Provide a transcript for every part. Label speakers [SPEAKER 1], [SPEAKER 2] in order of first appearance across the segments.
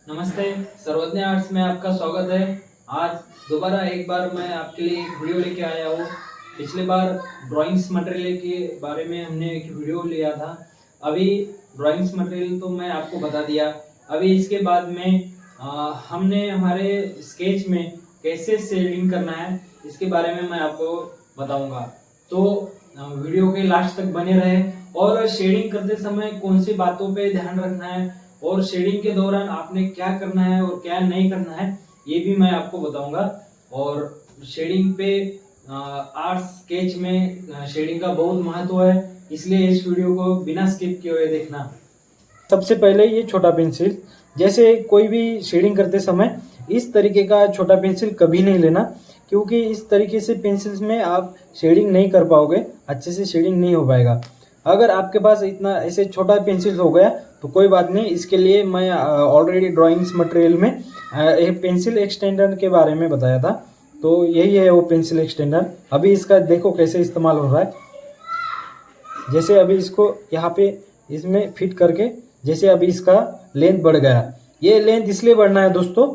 [SPEAKER 1] नमस्ते, सर्वज्ञ आर्ट्स में आपका स्वागत है। आज दोबारा एक बार मैं आपके लिए एक वीडियो लेके आया हूँ। पिछले बार ड्राइंग्स मटेरियल के बारे में हमने एक वीडियो लिया था। अभी ड्राइंग्स मटेरियल तो मैं आपको बता दिया। अभी इसके बाद में हमने हमारे स्केच में कैसे शेडिंग करना है इसके बारे में मैं आपको बताऊंगा। तो वीडियो के लास्ट तक बने रहे और शेडिंग करते समय कौन सी बातों पे ध्यान रखना है और शेडिंग के दौरान आपने क्या करना है और क्या नहीं करना है ये भी मैं आपको बताऊंगा। और शेडिंग पे आर्ट स्केच में शेडिंग का बहुत महत्व है, इसलिए इस वीडियो को बिना स्किप किए हुए देखना।
[SPEAKER 2] सबसे पहले ये छोटा पेंसिल, जैसे कोई भी शेडिंग करते समय इस तरीके का छोटा पेंसिल कभी नहीं लेना, क्योंकि इस तरीके से पेंसिल्स में आप शेडिंग नहीं कर पाओगे, अच्छे से शेडिंग नहीं हो पाएगा। अगर आपके पास इतना ऐसे छोटा पेंसिल हो गया तो कोई बात नहीं। इसके लिए मैं ऑलरेडी ड्राइंग्स मटेरियल में एक पेंसिल एक्सटेंडर के बारे में बताया था, तो यही है वो पेंसिल एक्सटेंडर। अभी इसका देखो कैसे इस्तेमाल हो रहा है। जैसे अभी इसको यहाँ पे इसमें फिट करके, जैसे अभी इसका लेंथ बढ़ गया। ये लेंथ इसलिए बढ़ना है दोस्तों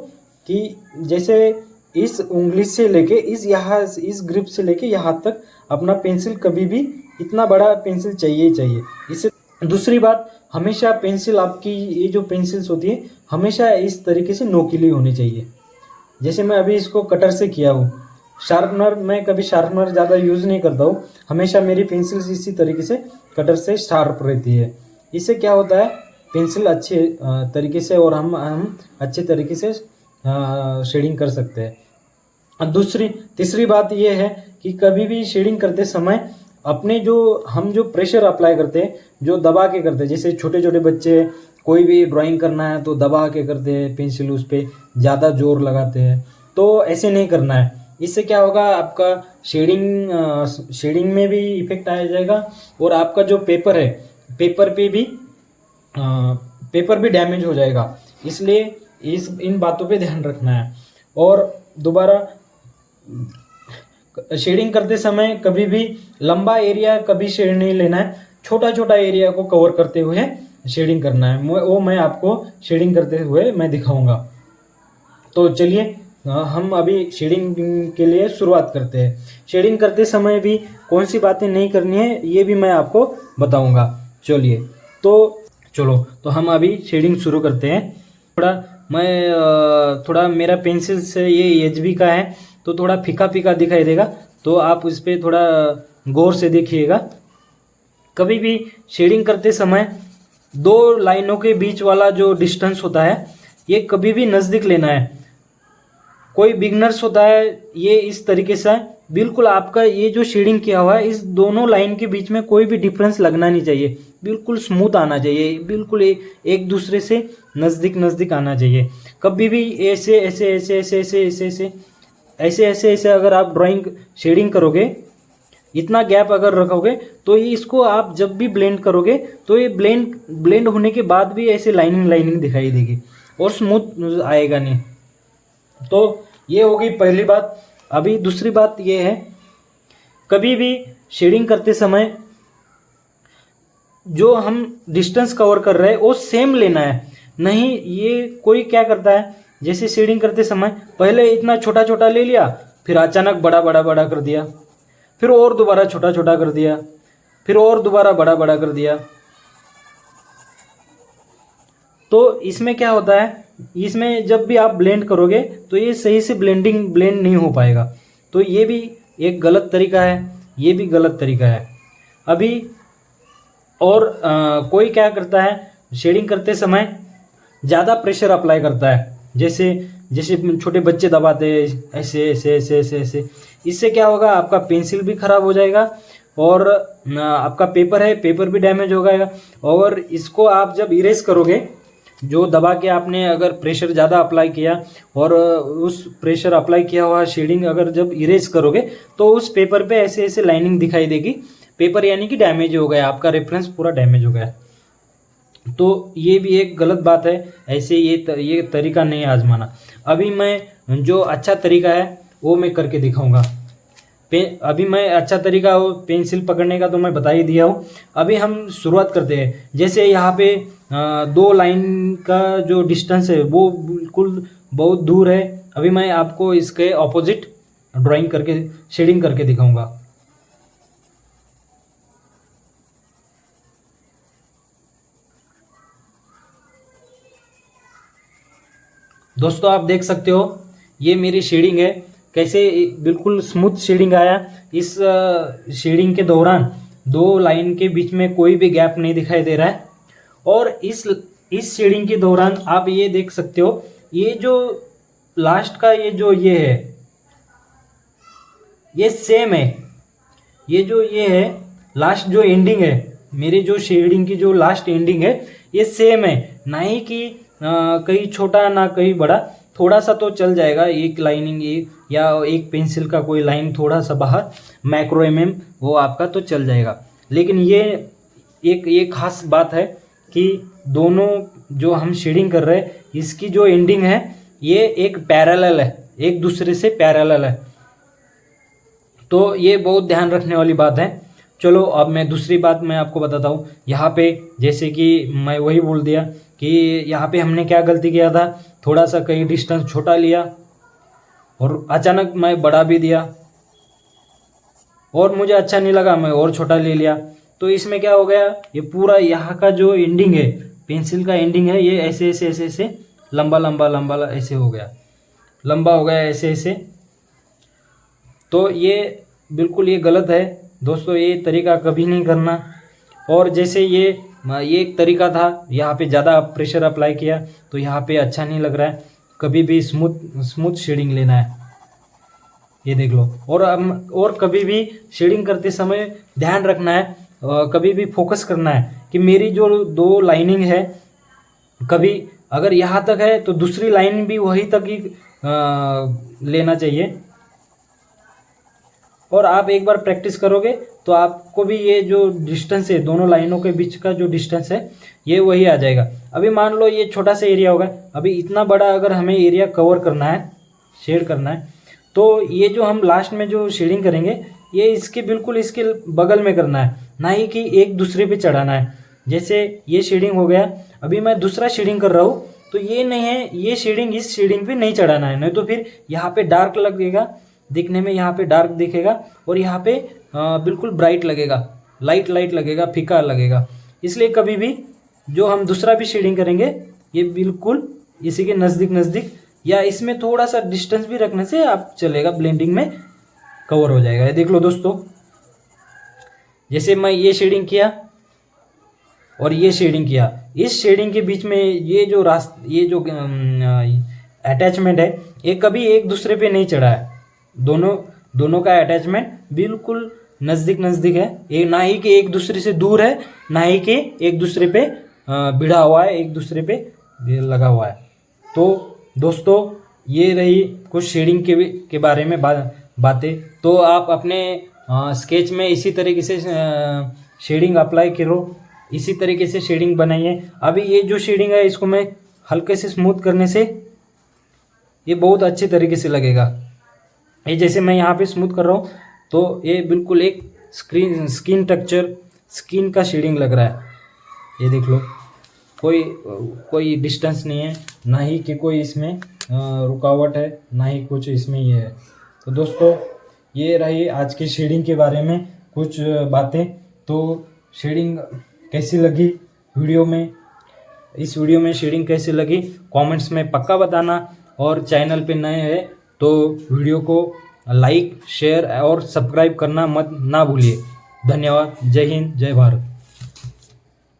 [SPEAKER 2] कि जैसे इस उंगली से लेके इस ग्रिप से लेके यहाँ तक अपना पेंसिल कभी भी इतना बड़ा पेंसिल चाहिए ही चाहिए। इससे दूसरी बात, हमेशा पेंसिल आपकी ये जो पेंसिल्स होती है हमेशा इस तरीके से नोकीली होनी चाहिए। जैसे मैं अभी इसको कटर से किया हूँ, शार्पनर मैं कभी शार्पनर ज़्यादा यूज़ नहीं करता हूँ, हमेशा मेरी पेंसिल्स इसी तरीके से कटर से शार्प रहती है। इससे क्या होता है, पेंसिल अच्छे तरीके से और हम अच्छे तरीके से शेडिंग कर सकते हैं। तीसरी बात ये है कि कभी भी शेडिंग करते समय अपने हम जो प्रेशर अप्लाई करते हैं, जो दबा के करते हैं, जैसे छोटे छोटे बच्चे कोई भी ड्राइंग करना है तो दबा के करते हैं, पेंसिल उस पर ज़्यादा जोर लगाते हैं, तो ऐसे नहीं करना है। इससे क्या होगा, आपका शेडिंग में भी इफेक्ट आ जाएगा और आपका जो पेपर है पेपर भी डैमेज हो जाएगा। इसलिए इन बातों पे ध्यान रखना है। और दोबारा शेडिंग करते समय कभी भी लंबा एरिया कभी शेड नहीं लेना है, छोटा छोटा एरिया को कवर करते हुए शेडिंग करना है। वो मैं आपको शेडिंग करते हुए मैं दिखाऊंगा। तो चलिए हम अभी शेडिंग के लिए शुरुआत करते हैं। शेडिंग करते समय भी कौन सी बातें नहीं करनी है ये भी मैं आपको बताऊंगा। चलो तो हम अभी शेडिंग शुरू करते हैं। थोड़ा मेरा पेंसिल से ये HB का है तो थोड़ा फीका फीका दिखाई देगा, तो आप उस पर थोड़ा गौर से देखिएगा। कभी भी शेडिंग करते समय दो लाइनों के बीच वाला जो डिस्टेंस होता है ये कभी भी नज़दीक लेना है। कोई बिगनर्स होता है ये इस तरीके से बिल्कुल आपका ये जो शेडिंग किया हुआ है इस दोनों लाइन के बीच में कोई भी डिफरेंस लगना नहीं चाहिए, बिल्कुल स्मूथ आना चाहिए, बिल्कुल एक दूसरे से नज़दीक आना चाहिए। कभी भी ऐसे अगर आप ड्राइंग शेडिंग करोगे, इतना गैप अगर रखोगे तो ये इसको आप जब भी ब्लेंड करोगे तो ये ब्लेंड होने के बाद भी ऐसे लाइनिंग दिखाई देगी और स्मूथ आएगा नहीं। तो ये होगी पहली बात। अभी दूसरी बात ये है, कभी भी शेडिंग करते समय जो हम डिस्टेंस कवर कर रहे हैं वो सेम लेना है। नहीं, ये कोई क्या करता है, जैसे शेडिंग करते समय पहले इतना छोटा छोटा ले लिया, फिर अचानक बड़ा कर दिया, फिर और दोबारा छोटा छोटा कर दिया, फिर और दोबारा बड़ा कर दिया। तो इसमें क्या होता है, इसमें जब भी आप ब्लेंड करोगे तो ये सही से ब्लेंड नहीं हो पाएगा। तो ये भी एक गलत तरीका है, ये भी गलत तरीका है। अभी और कोई क्या करता है, शेडिंग करते समय ज़्यादा प्रेशर अप्लाई करता है, जैसे छोटे बच्चे दबाते हैं ऐसे। इससे क्या होगा, आपका पेंसिल भी खराब हो जाएगा और आपका पेपर भी डैमेज हो जाएगा। और इसको आप जब इरेज करोगे, जो दबा के आपने अगर प्रेशर ज़्यादा अप्लाई किया और उस प्रेशर अप्लाई किया हुआ शेडिंग अगर जब इरेज करोगे तो उस पेपर पे ऐसे लाइनिंग दिखाई देगी। पेपर यानी कि डैमेज हो गया, आपका रेफरेंस पूरा डैमेज हो गया। तो ये भी एक गलत बात है, ऐसे ये तरीका नहीं आजमाना। अभी मैं जो अच्छा तरीका है वो मैं करके दिखाऊंगा। अभी मैं अच्छा तरीका वो पेंसिल पकड़ने का तो मैं बता ही दिया हूँ। अभी हम शुरुआत करते हैं। जैसे यहाँ पे दो लाइन का जो डिस्टेंस है वो बिल्कुल बहुत दूर है। अभी मैं आपको इसके ऑपोजिट ड्राइंग करके शेडिंग करके दिखाऊंगा। दोस्तों आप देख सकते हो ये मेरी शेडिंग है, कैसे बिल्कुल स्मूथ शेडिंग आया। इस शेडिंग के दौरान दो लाइन के बीच में कोई भी गैप नहीं दिखाई दे रहा है। और इस शेडिंग के दौरान आप ये देख सकते हो, ये जो लास्ट का ये है ये सेम है। ये है लास्ट जो एंडिंग है, मेरे जो शेडिंग की जो लास्ट एंडिंग है ये सेम है। ना ही कि कहीं छोटा ना कहीं बड़ा, थोड़ा सा तो चल जाएगा एक लाइनिंग या एक पेंसिल का कोई लाइन थोड़ा सा बाहर माइक्रो वो आपका तो चल जाएगा। लेकिन ये एक खास बात है कि दोनों जो हम शेडिंग कर रहे हैं इसकी जो एंडिंग है ये एक पैरेलल है, एक दूसरे से पैरेलल है। तो ये बहुत ध्यान रखने वाली बात है। चलो अब मैं दूसरी बात मैं आपको बताता हूँ। यहाँ पे जैसे कि मैं वही बोल दिया कि यहाँ पे हमने क्या गलती किया था, थोड़ा सा कहीं डिस्टेंस छोटा लिया और अचानक मैं बढ़ा भी दिया और मुझे अच्छा नहीं लगा, मैं और छोटा ले लिया। तो इसमें क्या हो गया, ये पूरा यहाँ का जो एंडिंग है, पेंसिल का एंडिंग है, ये ऐसे ऐसे ऐसे ऐसे लंबा लंबा लंबा ऐसे हो गया, लंबा हो गया ऐसे ऐसे। तो ये बिल्कुल ये गलत है दोस्तों, ये तरीका कभी नहीं करना। और जैसे ये एक तरीका था, यहाँ पे ज़्यादा प्रेशर अप्लाई किया तो यहाँ पे अच्छा नहीं लग रहा है। कभी भी स्मूथ शेडिंग लेना है, ये देख लो। और कभी भी शेडिंग करते समय ध्यान रखना है, कभी भी फोकस करना है कि मेरी जो दो लाइनिंग है, कभी अगर यहाँ तक है तो दूसरी लाइन भी वहीं तक ही लेना चाहिए। और आप एक बार प्रैक्टिस करोगे तो आपको भी ये जो डिस्टेंस है, दोनों लाइनों के बीच का जो डिस्टेंस है ये वही आ जाएगा। अभी मान लो ये छोटा सा एरिया होगा, अभी इतना बड़ा अगर हमें एरिया कवर करना है, शेड करना है, तो ये जो हम लास्ट में जो शेडिंग करेंगे ये इसके बिल्कुल इसके बगल में करना है, ना ही कि एक दूसरे पे चढ़ाना है। जैसे ये शेडिंग हो गया, अभी मैं दूसरा शेडिंग कर रहा हूँ तो ये नहीं है, ये शेडिंग इस शेडिंग पे नहीं चढ़ाना है, नहीं तो फिर यहाँ पे डार्क लगेगा, दिखने में यहाँ पे डार्क दिखेगा और यहाँ पे बिल्कुल ब्राइट लगेगा, लाइट लगेगा, फीका लगेगा। इसलिए कभी भी जो हम दूसरा भी शेडिंग करेंगे ये बिल्कुल इसी के नज़दीक या इसमें थोड़ा सा डिस्टेंस भी रखने से आप चलेगा, ब्लेंडिंग में कवर हो जाएगा। ये देख लो दोस्तों, जैसे मैं ये शेडिंग किया और ये शेडिंग किया, इस शेडिंग के बीच में ये जो अटैचमेंट है ये कभी एक दूसरे पे नहीं चढ़ा है। दोनों का अटैचमेंट बिल्कुल नज़दीक है, ये ना ही कि एक दूसरे से दूर है, ना ही कि एक दूसरे पे भिड़ा हुआ है, एक दूसरे पे लगा हुआ है। तो दोस्तों ये रही कुछ शेडिंग के बारे में बातें। तो आप अपने स्केच में इसी तरीके से शेडिंग अप्लाई करो, इसी तरीके से शेडिंग बनाइए। अभी ये जो शेडिंग है इसको मैं हल्के से स्मूथ करने से ये बहुत अच्छे तरीके से लगेगा। ये जैसे मैं यहाँ पे स्मूथ कर रहा हूँ तो ये बिल्कुल एक स्किन टेक्सचर, स्किन का शेडिंग लग रहा है। ये देख लो, कोई डिस्टेंस नहीं है, ना ही कि कोई इसमें रुकावट है, ना ही कुछ इसमें ये है। तो दोस्तों ये रही आज की शेडिंग के बारे में कुछ बातें। तो शेडिंग कैसी लगी वीडियो में, इस वीडियो में शेडिंग कैसी लगी कमेंट्स में पक्का बताना। और चैनल पे नए हैं तो वीडियो को लाइक, शेयर और सब्सक्राइब करना ना भूलिए। धन्यवाद। जय हिंद, जय भारत।